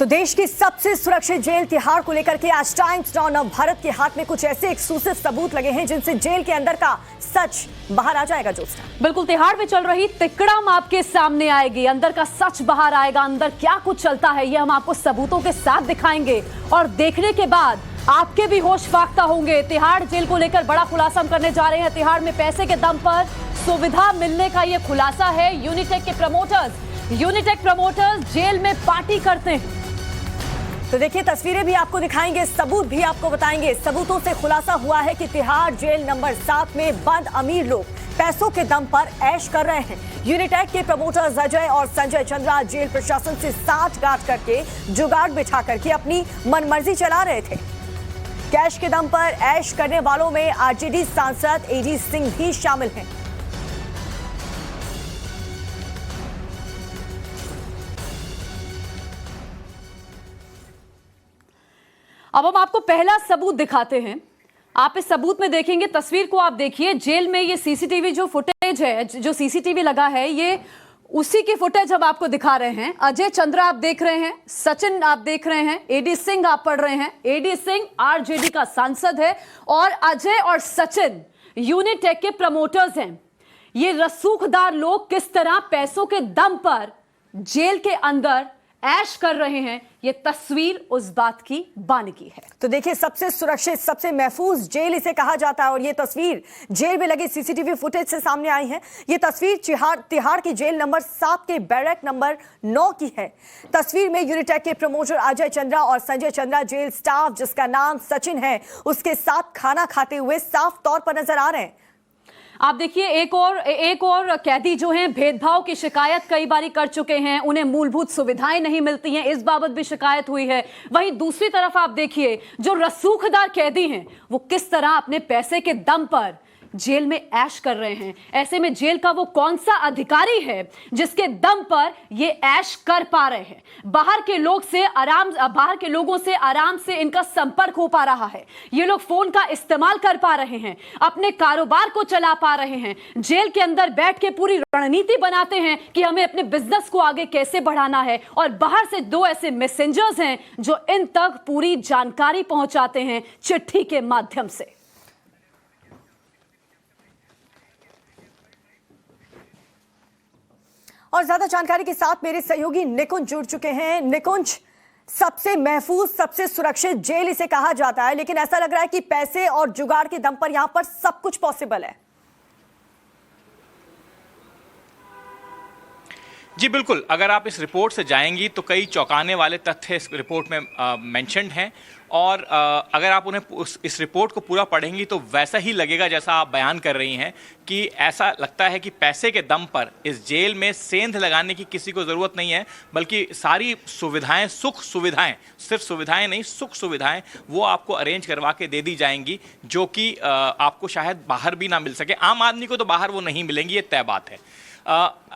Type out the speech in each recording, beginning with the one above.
तो देश की सबसे सुरक्षित जेल तिहाड़ को लेकर के आज टाइम्स नाउ नवभारत के हाथ में कुछ ऐसे एक्सक्लूसिव सबूत लगे हैं जिनसे जेल के अंदर का सच बाहर आ जाएगा। जोस्ना, बिल्कुल तिहाड़ में चल रही तिकड़म आपके सामने आएगी, अंदर का सच बाहर आएगा। अंदर क्या कुछ चलता है ये हम आपको सबूतों के साथ दिखाएंगे और देखने के बाद आपके भी होश फाख्ता होंगे। तिहाड़ जेल को लेकर बड़ा खुलासा हम करने जा रहे हैं। तिहाड़ में पैसे के दम पर सुविधा मिलने का ये खुलासा है। यूनिटेक प्रमोटर्स जेल में पार्टी करते हैं। तो देखिए तस्वीरें भी आपको दिखाएंगे, सबूत भी आपको बताएंगे। सबूतों से खुलासा हुआ है कि तिहाड़ जेल नंबर 7 में बंद अमीर लोग पैसों के दम पर ऐश कर रहे हैं। यूनिटेक के प्रमोटर्स अजय और संजय चंद्रा जेल प्रशासन से साठगांठ करके जुगाड़ बिठा करके अपनी मनमर्जी चला रहे थे। कैश के दम पर ऐश करने वालों में आरजेडी सांसद एडी सिंह भी शामिल हैं। अब हम आपको पहला सबूत दिखाते हैं। आप इस सबूत में देखेंगे, तस्वीर को आप देखिए। जेल में ये सीसीटीवी जो फुटेज है, जो सीसीटीवी लगा है, ये उसी की फुटेज हम आपको दिखा रहे हैं। अजय चंद्रा आप देख रहे हैं, सचिन आप देख रहे हैं, एडी सिंह आप पढ़ रहे हैं। एडी सिंह आरजेडी का सांसद है और अजय और सचिन यूनिटेक के प्रमोटर्स हैं। ये रसूखदार लोग किस तरह पैसों के दम पर जेल के अंदर ऐश कर रहे हैं, ये तस्वीर उस बात की बानगी है। तो देखिए सबसे सुरक्षित, सबसे महफूज जेल इसे कहा जाता है और ये तस्वीर जेल में लगी सीसीटीवी फुटेज से सामने आई है। ये तस्वीर तिहाड़ की जेल नंबर 7 के बैरक नंबर 9 की है। तस्वीर में यूनिटेक के प्रमोटर अजय चंद्रा और संजय चंद्रा जेल स्टाफ जिसका नाम सचिन है उसके साथ खाना खाते हुए साफ तौर पर नजर आ रहे हैं। आप देखिए एक और कैदी जो हैं भेदभाव की शिकायत कई बारी कर चुके हैं, उन्हें मूलभूत सुविधाएं नहीं मिलती हैं, इस बाबत भी शिकायत हुई है। वहीं दूसरी तरफ आप देखिए जो रसूखदार कैदी हैं वो किस तरह अपने पैसे के दम पर जेल में ऐश कर रहे हैं। ऐसे में जेल का वो कौन सा अधिकारी है जिसके दम पर ये ऐश कर पा रहे हैं। बाहर के लोगों से आराम से इनका संपर्क हो पा रहा है। ये लोग फोन का इस्तेमाल कर पा रहे हैं, अपने कारोबार को चला पा रहे हैं। जेल के अंदर बैठ के पूरी रणनीति बनाते हैं कि हमें अपने बिजनेस को आगे कैसे बढ़ाना है। और बाहर से 2 ऐसे मैसेंजर्स हैं जो इन तक पूरी जानकारी पहुंचाते हैं चिट्ठी के माध्यम से। और ज्यादा जानकारी के साथ मेरे सहयोगी निकुंज जुड़ चुके हैं। निकुंज, सबसे महफूज, सबसे सुरक्षित जेल इसे कहा जाता है, लेकिन ऐसा लग रहा है कि पैसे और जुगाड़ के दम पर यहां पर सब कुछ पॉसिबल है। जी बिल्कुल, अगर आप इस रिपोर्ट से जाएंगी तो कई चौंकाने वाले तथ्य इस रिपोर्ट में मेंशन्ड हैं और अगर आप उन्हें इस रिपोर्ट को पूरा पढ़ेंगी तो वैसा ही लगेगा जैसा आप बयान कर रही हैं कि ऐसा लगता है कि पैसे के दम पर इस जेल में सेंध लगाने की किसी को ज़रूरत नहीं है, बल्कि सारी सुविधाएं, सुख सुविधाएं, सिर्फ सुविधाएं नहीं सुख सुविधाएं वो आपको अरेंज करवा के दे दी जाएंगी, जो कि आपको शायद बाहर भी ना मिल सके। आम आदमी को तो बाहर वो नहीं मिलेंगी, ये तय बात है।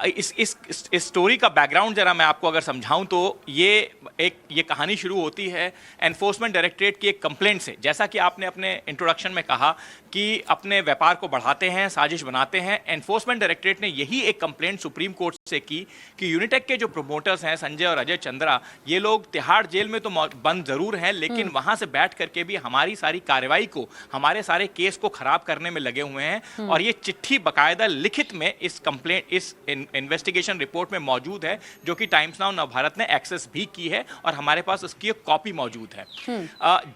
इस स्टोरी का बैकग्राउंड जरा मैं आपको अगर समझाऊं तो ये कहानी शुरू होती है एनफोर्समेंट डायरेक्टरेट की एक कंप्लेंट से। जैसा कि आपने अपने इंट्रोडक्शन में कहा कि अपने व्यापार को बढ़ाते हैं, साजिश बनाते हैं। एनफोर्समेंट डायरेक्टरेट ने यही एक कंप्लेंट सुप्रीम कोर्ट से की कि यूनिटेक के जो प्रमोटर्स हैं संजय और अजय चंद्रा, ये लोग तिहाड़ जेल में तो बंद जरूर हैं, लेकिन वहां से बैठ करके भी हमारी सारी कार्रवाई को, हमारे सारे केस को खराब करने में लगे हुए हैं। और ये चिट्ठी बाकायदा लिखित में इस कंप्लेंट, इस इन्वेस्टिगेशन रिपोर्ट में मौजूद है, जो कि टाइम्स नाउ नवभारत ने एक्सेस भी की है और हमारे पास उसकी एक कॉपी मौजूद है।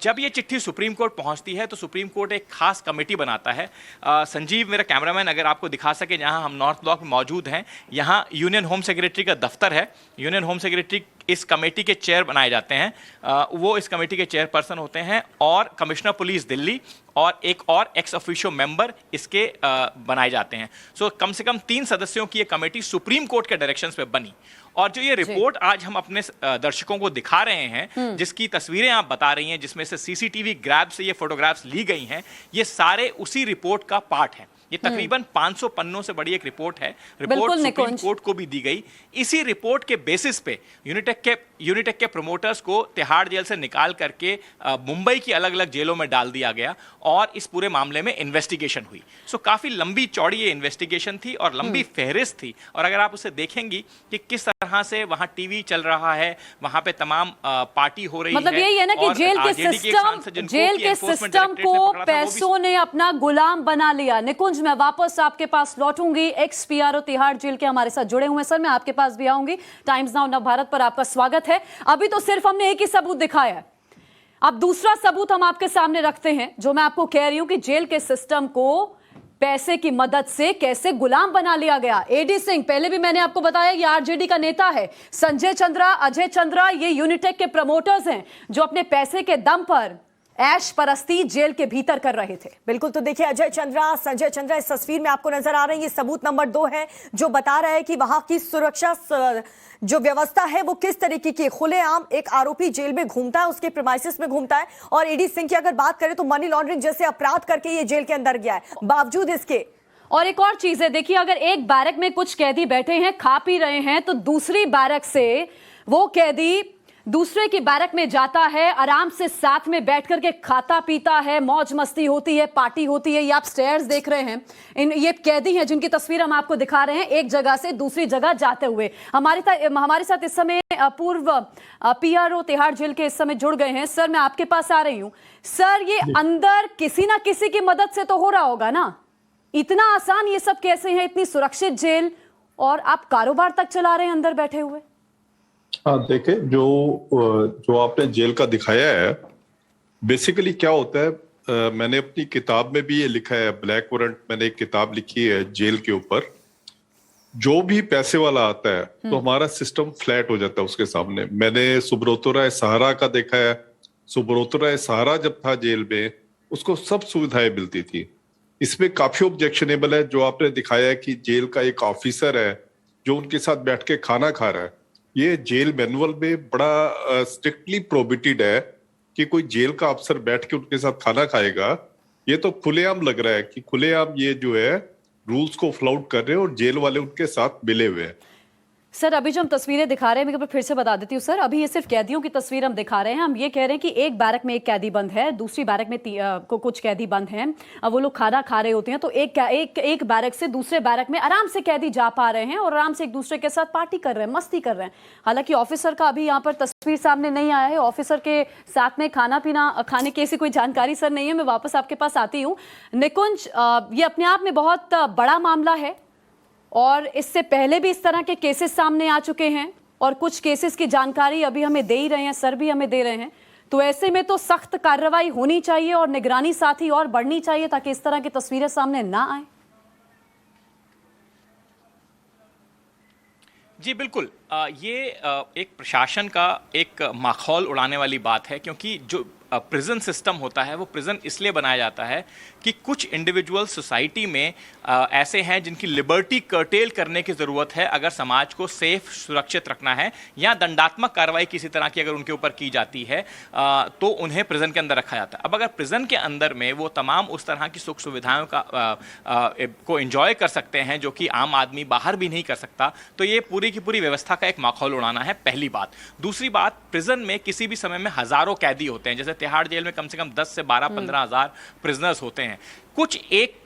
जब ये चिट्ठी सुप्रीम कोर्ट पहुंचती है तो सुप्रीम कोर्ट एक खास कमेटी बनाता है। संजीव, मेरा कैमरामैन, अगर आपको दिखा सके, जहां हम नॉर्थ ब्लॉक में मौजूद हैं, यहाँ यूनियन होम सेक्रेटरी का दफ्तर है। यूनियन होम सेक्रेटरी इस कमेटी के चेयर बनाए जाते हैं, वो इस कमेटी के चेयरपर्सन होते हैं और कमिश्नर पुलिस दिल्ली और एक और एक्स ऑफिशियो मेंबर इसके बनाए जाते हैं। सो कम से कम 3 सदस्यों की ये कमेटी सुप्रीम कोर्ट के डायरेक्शंस पे बनी। और जो ये रिपोर्ट आज हम अपने दर्शकों को दिखा रहे हैं, जिसकी तस्वीरें आप बता रही हैं, जिसमें से सीसीटीवी ग्रैब से ये फोटोग्राफ्स ली गई हैं, ये सारे उसी रिपोर्ट का पार्ट है। ये तकरीबन 500 पन्नों से बड़ी एक रिपोर्ट है। रिपोर्ट बिल्कुल सुप्रीम निकुंज। कोर्ट को भी दी गई। इसी रिपोर्ट के बेसिस पे यूनिटेक के प्रमोटर्स को तिहाड़ जेल से निकाल करके मुंबई की अलग अलग जेलों में डाल दिया गया और इस पूरे मामले में इन्वेस्टिगेशन हुई। सो काफी लंबी चौड़ी ये इन्वेस्टिगेशन थी और लंबी फहरिस्त थी। और अगर आप उसे देखेंगी कि किस तरह से वहां टीवी चल रहा है, वहां पे तमाम पार्टी हो रही मतलब है, यही है ना कि और जेल के RJD सिस्टम को पैसों ने अपना गुलाम बना लिया। निकुंज, मैं वापस आपके पास लौटूंगी। एक्स पीआरओ तिहाड़ जेल के हमारे साथ जुड़े हुए। सर, मैं आपके पास भी आऊंगी। टाइम्स नाउ नव भारत पर आपका स्वागत है। अभी तो सिर्फ हमने एक ही सबूत दिखाया है, अब दूसरा सबूत हम आपके सामने रखते हैं, जो मैं आपको कह रही हूं कि जेल के सिस्टम को पैसे की मदद से कैसे गुलाम बना लिया गया। एडी सिंह, पहले भी मैंने आपको बताया, ये आरजेडी का नेता है। संजय चंद्रा, अजय चंद्रा, ये यूनिटेक के प्रमोटर्स हैं जो अपने पैसे के दम पर ऐश परस्ती जेल के भीतर कर रहे थे। बिल्कुल, तो देखिए अजय चंद्रा, संजय चंद्रा इस तस्वीर में आपको नजर आ रहे हैं। ये सबूत नंबर 2 है जो बता रहा है कि वहां की सुरक्षा जो व्यवस्था है वो किस तरीके की। खुलेआम एक आरोपी जेल में घूमता है, उसके प्रीमाइसेस में घूमता है। और एडी सिंह की अगर बात करें तो मनी लॉन्ड्रिंग जैसे अपराध करके ये जेल के अंदर गया है। बावजूद इसके और एक और चीज है, देखिए, अगर एक बैरक में कुछ कैदी बैठे हैं, खा पी रहे हैं, तो दूसरी बैरक से वो कैदी दूसरे की बैरक में जाता है, आराम से साथ में बैठ करके खाता पीता है, मौज मस्ती होती है, पार्टी होती है। ये आप स्टेयर्स देख रहे हैं, ये कैदी हैं जिनकी तस्वीर हम आपको दिखा रहे हैं, एक जगह से दूसरी जगह जाते हुए। हमारे साथ इस समय पूर्व पीआरओ तिहाड़ जेल के इस समय जुड़ गए हैं। सर, मैं आपके पास आ रही हूं। सर, ये अंदर किसी ना किसी की मदद से तो हो रहा होगा ना? इतना आसान ये सब कैसे है? इतनी सुरक्षित जेल और आप कारोबार तक चला रहे हैं अंदर बैठे हुए। हाँ, देखे जो आपने जेल का दिखाया है, बेसिकली क्या होता है, मैंने अपनी किताब में भी ये लिखा है, ब्लैक वारंट मैंने एक किताब लिखी है जेल के ऊपर। जो भी पैसे वाला आता है तो हमारा सिस्टम फ्लैट हो जाता है उसके सामने। मैंने सुब्रतो राय सहारा का देखा है। सुब्रतो राय सहारा जब था जेल में, उसको सब सुविधाएं मिलती थी। इसमें काफी ऑब्जेक्शनेबल है जो आपने दिखाया है कि जेल का एक ऑफिसर है जो उनके साथ बैठ के खाना खा रहा है। ये जेल मैनुअल में बड़ा स्ट्रिक्टली प्रोहिबिटेड है कि कोई जेल का अफसर बैठ के उनके साथ खाना खाएगा। ये तो खुलेआम लग रहा है कि खुलेआम ये जो है रूल्स को फ्लाउट कर रहे हैं और जेल वाले उनके साथ मिले हुए हैं। सर, अभी जो हम तस्वीरें दिखा रहे हैं, मैं फिर से बता देती हूँ सर, अभी ये सिर्फ कैदियों की तस्वीर हम दिखा रहे हैं। हम ये कह रहे हैं कि एक बैरक में एक कैदी बंद है, दूसरी बैरक में कुछ कैदी बंद हैं। अब वो लोग खाना खा रहे होते हैं, तो एक बैरक से दूसरे बैरक में आराम से कैदी जा पा रहे हैं और आराम से एक दूसरे के साथ पार्टी कर रहे हैं, मस्ती कर रहे हैं। हालांकि ऑफिसर का अभी यहाँ पर तस्वीर सामने नहीं आया है। ऑफिसर के साथ में खाना पीना खाने की ऐसी कोई जानकारी सर नहीं है। मैं वापस आपके पास आती हूँ। निकुंज, ये अपने आप में बहुत बड़ा मामला है और इससे पहले भी इस तरह के केसेस सामने आ चुके हैं और कुछ केसेस की जानकारी अभी हमें दे ही रहे हैं, सर भी हमें दे रहे हैं। तो ऐसे में तो सख्त कार्रवाई होनी चाहिए और निगरानी साथ ही और बढ़नी चाहिए ताकि इस तरह की तस्वीरें सामने ना आए। जी बिल्कुल, ये एक प्रशासन का एक माहौल उड़ाने वाली बात है, क्योंकि जो प्रिजन सिस्टम होता है वो प्रिजन इसलिए बनाया जाता है कि कुछ इंडिविजुअल सोसाइटी में ऐसे हैं जिनकी लिबर्टी कर्टेल करने की ज़रूरत है अगर समाज को सेफ सुरक्षित रखना है, या दंडात्मक कार्रवाई किसी तरह की अगर उनके ऊपर की जाती है तो उन्हें प्रिजन के अंदर रखा जाता है। अब अगर प्रिजन के अंदर में वो तमाम उस तरह की सुख सुविधाओं को एंजॉय कर सकते हैं जो कि आम आदमी बाहर भी नहीं कर सकता, तो ये पूरी की पूरी व्यवस्था का एक माहौल उड़ाना है, पहली बात। दूसरी बात, प्रिजन में किसी भी समय में हज़ारों कैदी होते हैं। जैसे तिहाड़ जेल में कम से कम 10 से 12-15 हज़ार प्रिजनर्स होते हैं। कुछ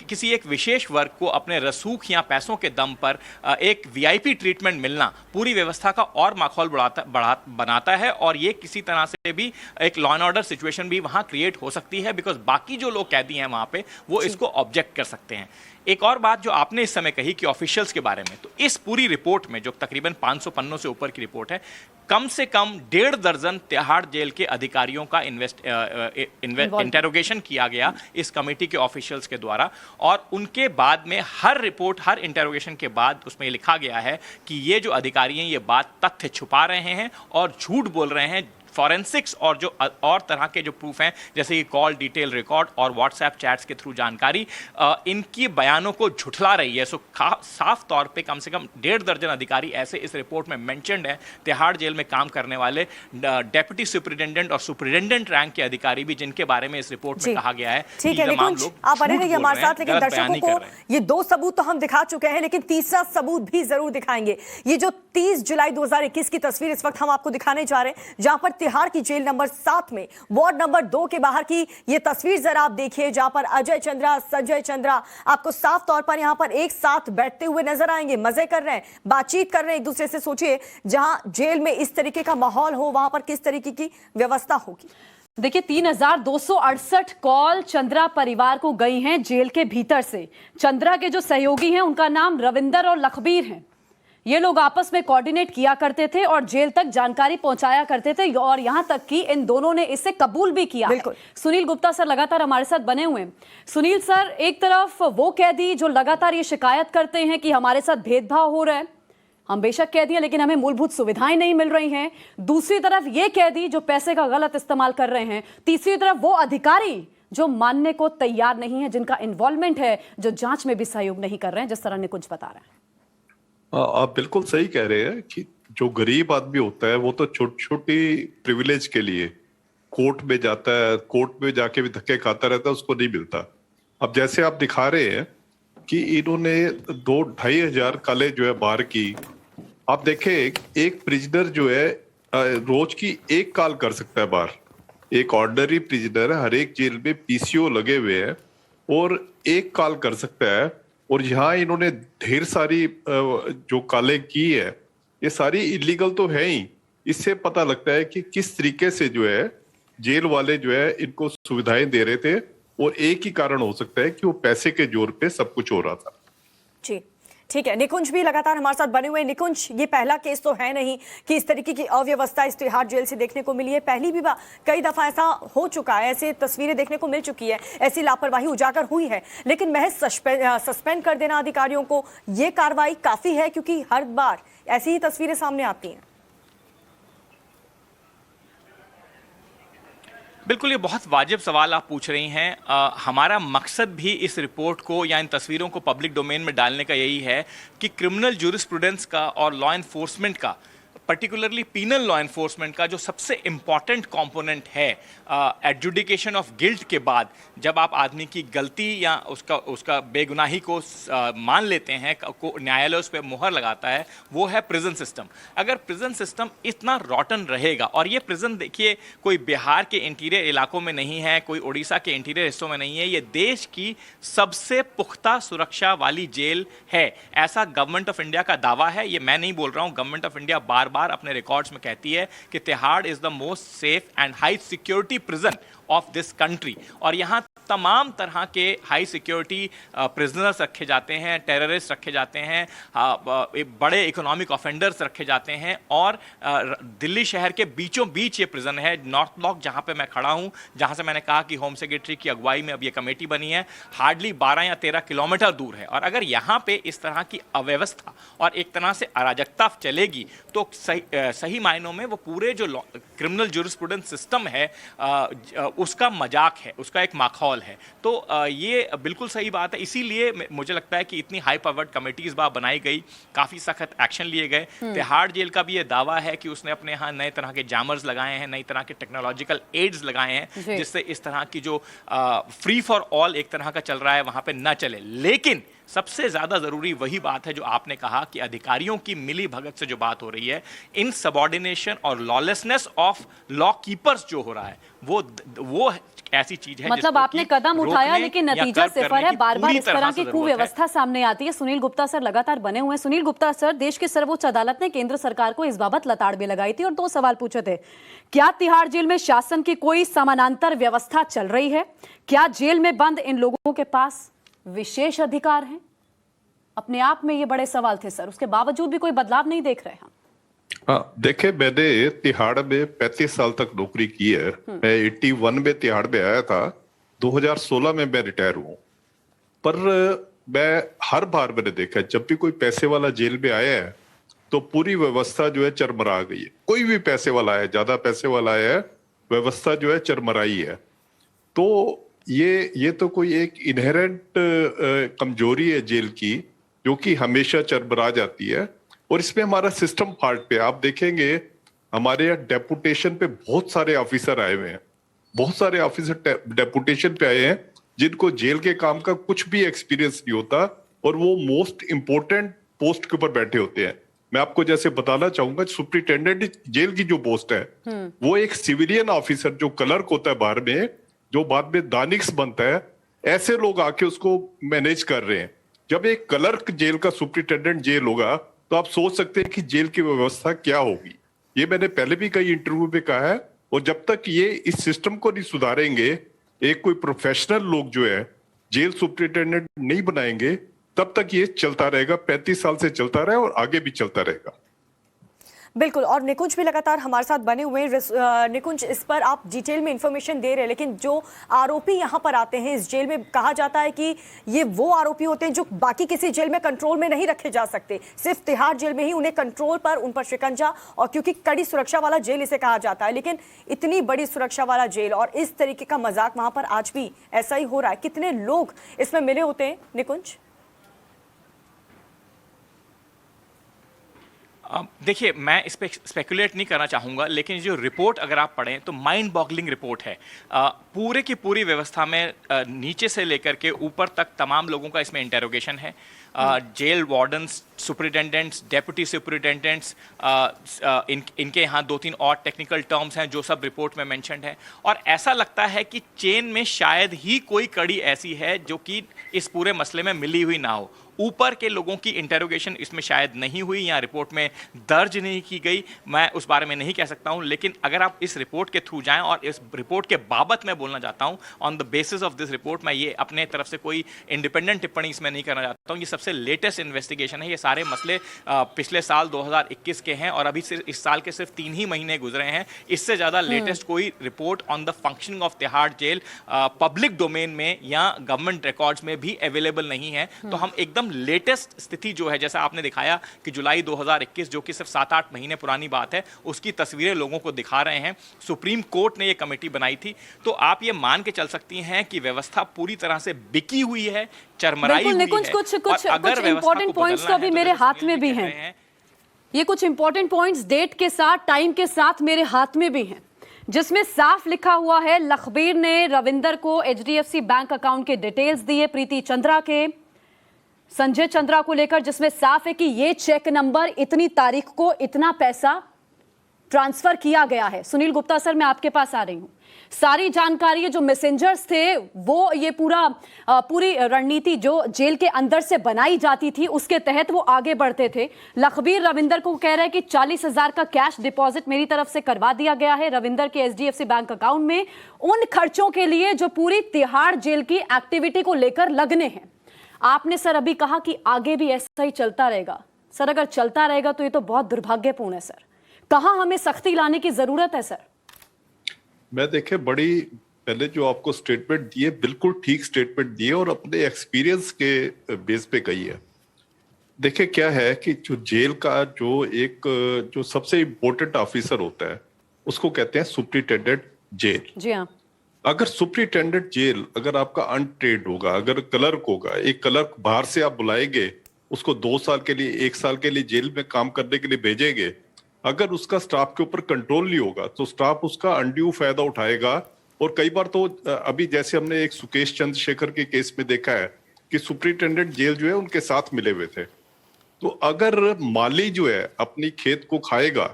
किसी एक विशेष वर्ग को अपने रसूख या पैसों के दम पर एक वीआईपी ट्रीटमेंट मिलना पूरी व्यवस्था का और माहौल बनाता है, और ये किसी तरह से भी एक लॉ एंड ऑर्डर सिचुएशन भी वहाँ क्रिएट हो सकती है, बिकॉज बाकी जो लोग कैदी हैं वहाँ पे वो इसको ऑब्जेक्ट कर सकते हैं। एक और बात जो आपने इस समय कही कि ऑफिशियल्स के बारे में, तो इस पूरी रिपोर्ट में जो तकरीबन 500 पन्नों से ऊपर की रिपोर्ट है, कम से कम 1.5 दर्जन तिहाड़ जेल के अधिकारियों का इंटेरोगेशन किया गया इस कमेटी के ऑफिशियल्स के द्वारा, और उनके बाद में हर रिपोर्ट, हर इंटेरोगेशन के बाद उसमें लिखा गया है कि ये जो अधिकारी हैं ये बात तथ्य छुपा रहे हैं और झूठ बोल रहे हैं, फॉरेंसिक्स और जो और तरह के जो प्रूफ हैं, जैसे कि कॉल डिटेल रिकॉर्ड और व्हाट्सएप चैट्स के थ्रू जानकारी, इनकी बयानों को झुठला रही है। सो साफ तौर पे कम से कम 1.5 दर्जन अधिकारी ऐसे इस रिपोर्ट में मेंशन्ड है, तिहाड़ जेल में काम करने वाले डेप्यूटी सुपरिटेंडेंट और सुपरिटेंडेंट रैंक के अधिकारी भी, जिनके बारे में इस रिपोर्ट में कहा गया है। ठीक है निकुंज, आप बने रहिए हमारे साथ, लेकिन दर्शकों को ये 2 सबूत तो हम दिखा चुके हैं, लेकिन तीसरा सबूत भी जरूर दिखाएंगे। ये जो 30 जुलाई 2021 की तस्वीर इस वक्त हम आपको दिखाने जा रहे हैं, जहां पर तिहाड़ की जेल नंबर 7 में वार्ड नंबर 2 के बाहर की ये तस्वीर जरा आप देखिए, जहां पर अजय चंद्रा, संजय चंद्रा आपको साफ तौर पर यहां पर एक साथ बैठते हुए नजर आएंगे, मजे कर रहे हैं, बातचीत कर रहे हैं एक दूसरे से। सोचिए जहां जेल में इस तरीके का माहौल हो, वहां पर किस तरीके की व्यवस्था होगी। देखिए 3268 कॉल चंद्रा परिवार को गई हैं जेल के भीतर से। चंद्रा के जो सहयोगी हैं उनका नाम रविंदर और लखबीर हैं। ये लोग आपस में कोऑर्डिनेट किया करते थे और जेल तक जानकारी पहुंचाया करते थे, और यहां तक कि इन दोनों ने इसे कबूल भी किया है। सुनील गुप्ता सर लगातार हमारे साथ बने हुए हैं। सुनील सर, एक तरफ वो कैदी जो लगातार ये शिकायत करते हैं कि हमारे साथ भेदभाव हो रहा है, हम बेशक कैदी हैं लेकिन हमें मूलभूत सुविधाएं नहीं मिल रही हैं। दूसरी तरफ ये कैदी जो पैसे का गलत इस्तेमाल कर रहे हैं। तीसरी तरफ वो अधिकारी जो मानने को तैयार नहीं है, जिनका इन्वॉल्वमेंट है, जो जांच में भी सहयोग नहीं कर रहे हैं, जिस तरह ने कुछ बता रहे हैं। आप बिल्कुल सही कह रहे हैं कि जो गरीब आदमी होता है वो तो छोटी छोटी प्रिविलेज के लिए कोर्ट में जाता है, कोर्ट में जाके भी धक्के खाता रहता है, उसको नहीं मिलता। अब जैसे आप दिखा रहे हैं कि इन्होंने 2-2.5 हजार काले जो है बाहर की, आप देखें एक प्रिजनर जो है रोज की 1 कॉल कर सकता है बाहर। एक ऑर्डिनरी प्रिजनर है, हर एक जेल में पीसीओ लगे हुए हैं और 1 कॉल कर सकता है। और यहाँ इन्होंने ढेर सारी जो कालें की है, ये सारी इलीगल तो है ही। इससे पता लगता है कि किस तरीके से जो है जेल वाले जो है इनको सुविधाएं दे रहे थे, और एक ही कारण हो सकता है कि वो पैसे के जोर पे सब कुछ हो रहा था। जी ठीक है, निकुंज भी लगातार हमारे साथ बने हुए हैं। निकुंज, ये पहला केस तो है नहीं कि इस तरीके की अव्यवस्था इस तिहाड़ जेल से देखने को मिली है। पहली भी कई दफा ऐसा हो चुका है, ऐसे तस्वीरें देखने को मिल चुकी है, ऐसी लापरवाही उजागर हुई है। लेकिन महज सस्पेंड कर देना अधिकारियों को, ये कार्रवाई काफी है, क्योंकि हर बार ऐसी ही तस्वीरें सामने आती हैं। बिल्कुल, ये बहुत वाजिब सवाल आप पूछ रही हैं। हमारा मकसद भी इस रिपोर्ट को या इन तस्वीरों को पब्लिक डोमेन में डालने का यही है कि क्रिमिनल ज्यूरिस्प्रूडेंस का और लॉ एनफोर्समेंट का, पर्टिकुलरली पीनल लॉ एनफोर्समेंट का जो सबसे इम्पॉर्टेंट कंपोनेंट है एडजुडिकेशन ऑफ गिल्ट के बाद, जब आप आदमी की गलती या उसका बेगुनाही को मान लेते हैं, न्यायालय उस पर मुहर लगाता है, वो है प्रिजन सिस्टम। अगर प्रिजन सिस्टम इतना रॉटन रहेगा, और ये प्रिजन देखिए कोई बिहार के इंटीरियर इलाकों में नहीं है, कोई उड़ीसा के इंटीरियर हिस्सों में नहीं है, ये देश की सबसे पुख्ता सुरक्षा वाली जेल है, ऐसा गवर्नमेंट ऑफ इंडिया का दावा है। ये मैं नहीं बोल रहा हूँ, गवर्नमेंट ऑफ इंडिया बार बार अपने रिकॉर्ड्स में कहती है कि Tihar is the most safe and high security prison of this country. और यहां तमाम तरह के हाई सिक्योरिटी प्रिजनर्स रखे जाते हैं, टेररिस्ट रखे जाते हैं, बड़े इकोनॉमिक ऑफेंडर्स रखे जाते हैं। और दिल्ली शहर के बीचों बीच ये प्रिजन है। नॉर्थ ब्लॉक जहां पे मैं खड़ा हूं, जहां से मैंने कहा कि होम सेक्रेटरी की अगुवाई में अब ये कमेटी बनी है, हार्डली 12 या 13 किलोमीटर दूर है। और अगर यहाँ पे इस तरह की अव्यवस्था और एक तरह से अराजकता चलेगी तो सही मायनों में वो पूरे जो क्रिमिनल ज्यूरिस्प्रूडेंस सिस्टम है उसका मजाक है, उसका एक माखौल है। तो ये बिल्कुल सही बात है। इसीलिए मुझे लगता है कि इतनी हाई पावर्ड कमेटी इस बार बनाई गई, काफी सख्त एक्शन लिए गए। तिहाड़ जेल का भी ये दावा है कि उसने अपने यहाँ नए तरह के जैमर्स लगाए हैं, नई तरह के टेक्नोलॉजिकल एड्स लगाए हैं, जिससे इस तरह की जो फ्री फॉर ऑल एक तरह का चल रहा है वहां पे न चले। लेकिन सबसे ज्यादा जरूरी वही बात है जो आपने कहा कि अधिकारियों की मिली भगत से जो बात हो रही है, इन सबॉर्डिनेशन और लॉलेसनेस ऑफ लॉ कीपर्स जो हो रहा है, वो ऐसी चीज है, मतलब आपने कदम उठाया लेकिन नतीजा सिफर है। बार बार इस तरह की कुव्यवस्था सामने आती है। सुनील गुप्ता सर लगातार बने हुए हैं। सुनील गुप्ता सर, देश की सर्वोच्च अदालत ने केंद्र सरकार को इस बाबत लताड़ भी लगाई थी और 2 सवाल पूछे थे। क्या तिहाड़ जेल में शासन की कोई समानांतर व्यवस्था चल रही है? क्या जेल में बंद इन लोगों के पास विशेष अधिकार हैं? अपने आप में ये बड़े सवाल थे सर, उसके बावजूद भी कोई बदलाव नहीं देख रहे हम। हाँ, देखे, मैंने तिहाड़ में 35 साल तक नौकरी की है। मैं 81 में तिहाड़ में आया था, 2016 में मैं रिटायर हुआ। पर मैं हर बार मैंने देखा जब भी कोई पैसे वाला जेल में आया है तो पूरी व्यवस्था जो है चरमरा गई है। कोई भी पैसे वाला है, ज्यादा पैसे वाला है, व्यवस्था जो है चरमराई है। तो ये तो कोई एक इनहेरेंट कमजोरी है जेल की, जो कि हमेशा चरमरा जाती है। और इसमें हमारा सिस्टम फाल्ट पे आप देखेंगे, हमारे यहाँ डेपुटेशन पे बहुत सारे ऑफिसर आए हुए हैं, बहुत सारे ऑफिसर डेपुटेशन पे आए हैं जिनको जेल के काम का कुछ भी एक्सपीरियंस नहीं होता, और वो मोस्ट इंपोर्टेंट पोस्ट के ऊपर बैठे होते हैं। मैं आपको जैसे बताना चाहूंगा, सुप्रिंटेंडेंट जेल की जो पोस्ट है वो एक सिविलियन ऑफिसर जो क्लर्क होता है बाहर में, जो बाद में दानिक्स बनता है, ऐसे लोग आके उसको मैनेज कर रहे हैं। जब एक क्लर्क जेल का सुप्रिंटेंडेंट जेल होगा तो आप सोच सकते हैं कि जेल की व्यवस्था क्या होगी। ये मैंने पहले भी कई इंटरव्यू में कहा है। और जब तक ये इस सिस्टम को नहीं सुधारेंगे, एक कोई प्रोफेशनल लोग जो है जेल सुप्रिंटेंडेंट नहीं बनाएंगे, तब तक ये चलता रहेगा, 35 साल से चलता रहा और आगे भी चलता रहेगा। बिल्कुल, और निकुंज भी लगातार हमारे साथ बने हुए हैं। निकुंज, इस पर आप डिटेल में इंफॉर्मेशन दे रहे हैं, लेकिन जो आरोपी यहाँ पर आते हैं इस जेल में, कहा जाता है कि ये वो आरोपी होते हैं जो बाकी किसी जेल में कंट्रोल में नहीं रखे जा सकते, सिर्फ तिहाड़ जेल में ही उन्हें कंट्रोल पर, उन पर शिकंजा, और क्योंकि कड़ी सुरक्षा वाला जेल इसे कहा जाता है। लेकिन इतनी बड़ी सुरक्षा वाला जेल और इस तरीके का मजाक वहाँ पर आज भी ऐसा ही हो रहा है। कितने लोग इसमें मिले होते हैं निकुंज? देखिए, मैं इस पे स्पेकुलेट नहीं करना चाहूँगा, लेकिन जो रिपोर्ट अगर आप पढ़ें तो माइंड बॉगलिंग रिपोर्ट है। पूरे की पूरी व्यवस्था में नीचे से लेकर के ऊपर तक तमाम लोगों का इसमें इंटेरोगेशन है। Jail wardens, superintendents, deputy superintendents, इनके यहाँ 2-3 और टेक्निकल टर्म्स हैं जो सब रिपोर्ट में मेंशन्ड है। और ऐसा लगता है कि चेन में शायद ही कोई कड़ी ऐसी है जो कि इस पूरे मसले में मिली हुई ना हो। ऊपर के लोगों की इंटेरोगेशन इसमें शायद नहीं हुई या रिपोर्ट में दर्ज नहीं की गई, मैं उस बारे में नहीं कह सकता हूं। लेकिन अगर आप इस रिपोर्ट के थ्रू जाएं, और इस रिपोर्ट के बाबत मैं बोलना चाहता हूं, on the basis of this report, मैं ये अपने तरफ से कोई इंडिपेंडेंट टिप्पणी इसमें नहीं करना चाहता हूं। ये सबसे लेटेस्ट इन्वेस्टिगेशन है। ये सारे मसले पिछले साल 2021 के हैं और अभी सिर्फ इस साल के सिर्फ 3 ही महीने गुजरे हैं। इससे ज़्यादा लेटेस्ट कोई report on the functioning of Tihar jail public domain में या गवर्नमेंट रिकॉर्ड्स में भी अवेलेबल नहीं है। तो हम एकदम लेटेस्ट स्थिति जो है, जैसा आपने दिखाया कि जुलाई 2021, जो कि सिर्फ 7-8 महीने पुरानी बात है, उसकी तस्वीरें लोगों को दिखा रहे हैं। सुप्रीम कोर्ट ने ये कमेटी बनाई थी। तो आप ये मान के चल सकती हैं कि व्यवस्था पूरी तरह से बिकी हुई है, चरमराई हुई है। कुछ इंपॉर्टेंट पॉइंट्स तो अभी मेरे हाथ में भी हैं। ये कुछ इंपॉर्टेंट पॉइंट्स डेट के साथ, टाइम के साथ मेरे हाथ में भी हैं, जिसमें साफ लिखा हुआ है, लखबीर ने रविंदर को HDFC बैंक अकाउंट के डिटेल्स दिए, प्रीति चंद्रा के, संजय चंद्रा को लेकर, जिसमें साफ है कि ये चेक नंबर इतनी तारीख को इतना पैसा ट्रांसफर किया गया है। सुनील गुप्ता सर, मैं आपके पास आ रही हूं। सारी जानकारी, जो मैसेंजर्स थे, वो ये पूरी रणनीति जो जेल के अंदर से बनाई जाती थी, उसके तहत वो आगे बढ़ते थे। लखबीर रविंदर को कह रहे हैं कि 40,000 का कैश डिपॉजिट मेरी तरफ से करवा दिया गया है रविंदर के HDFC बैंक अकाउंट में, उन खर्चों के लिए जो पूरी तिहाड़ जेल की एक्टिविटी को लेकर लगने हैं। आपने सर अभी कहा कि आगे भी ऐसा ही चलता रहेगा। सर, अगर चलता रहेगा तो ये तो बहुत दुर्भाग्यपूर्ण है सर। कहां हमें सख्ती लाने की जरूरत है सर? मैं देखे बड़ी पहले जो आपको स्टेटमेंट दिए, बिल्कुल ठीक स्टेटमेंट दिए और अपने एक्सपीरियंस के बेस पे कही है। देखिए क्या है कि जो जेल का जो सबसे इम्पोर्टेंट ऑफिसर होता है, उसको कहते हैं सुप्रिंटेंडेंट जेल। जी हाँ। अगर सुप्रिंटेंडेंट जेल अगर आपका अनट्रेंड होगा, अगर क्लर्क होगा, एक क्लर्क बाहर से आप बुलाएंगे, उसको 2 साल के लिए, 1 साल के लिए जेल में काम करने के लिए भेजेंगे, अगर उसका स्टाफ के ऊपर कंट्रोल नहीं होगा तो स्टाफ उसका अनड्यू फायदा उठाएगा। और कई बार तो अभी जैसे हमने एक सुकेश चंद्रशेखर के केस में देखा है कि सुप्रिंटेंडेंट जेल जो है उनके साथ मिले हुए थे। तो अगर माली जो है अपनी खेत को खाएगा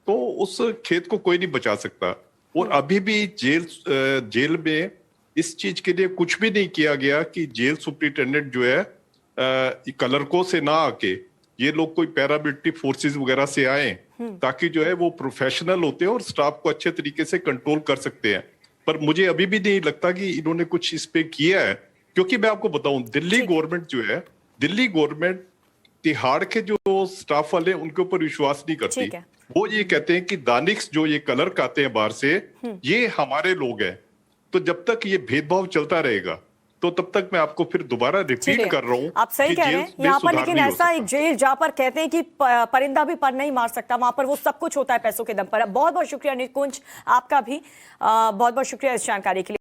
तो उस खेत को कोई नहीं बचा सकता। और अभी भी जेल में इस चीज के लिए कुछ भी नहीं किया गया कि जेल सुप्रिंटेंडेंट जो है क्लर्कों से ना आके ये लोग कोई पैरामिलिट्री फोर्सेस वगैरह से आए, ताकि जो है वो प्रोफेशनल होते हैं और स्टाफ को अच्छे तरीके से कंट्रोल कर सकते हैं। पर मुझे अभी भी नहीं लगता कि इन्होंने कुछ इस पे किया है, क्योंकि मैं आपको बताऊं, दिल्ली गवर्नमेंट जो है, दिल्ली गवर्नमेंट तिहाड़ के जो स्टाफ वाले उनके ऊपर विश्वास नहीं करती। वो ये कहते हैं कि दानिक्स जो ये क्लर्क आते हैं बाहर से, ये हमारे लोग हैं। तो जब तक ये भेदभाव चलता रहेगा तो तब तक मैं आपको फिर दोबारा ठीक रिपीट है। कर रहा हूँ आप सही कि कह रहे जेल हैं में यहाँ पर, सुधार लेकिन नहीं हो ऐसा सकता। एक जेल जहाँ पर कहते हैं कि परिंदा भी पर नहीं मार सकता, वहां पर वो सब कुछ होता है पैसों के दम पर। बहुत बहुत शुक्रिया निकुंज आपका भी, बहुत बहुत शुक्रिया इस जानकारी के लिए।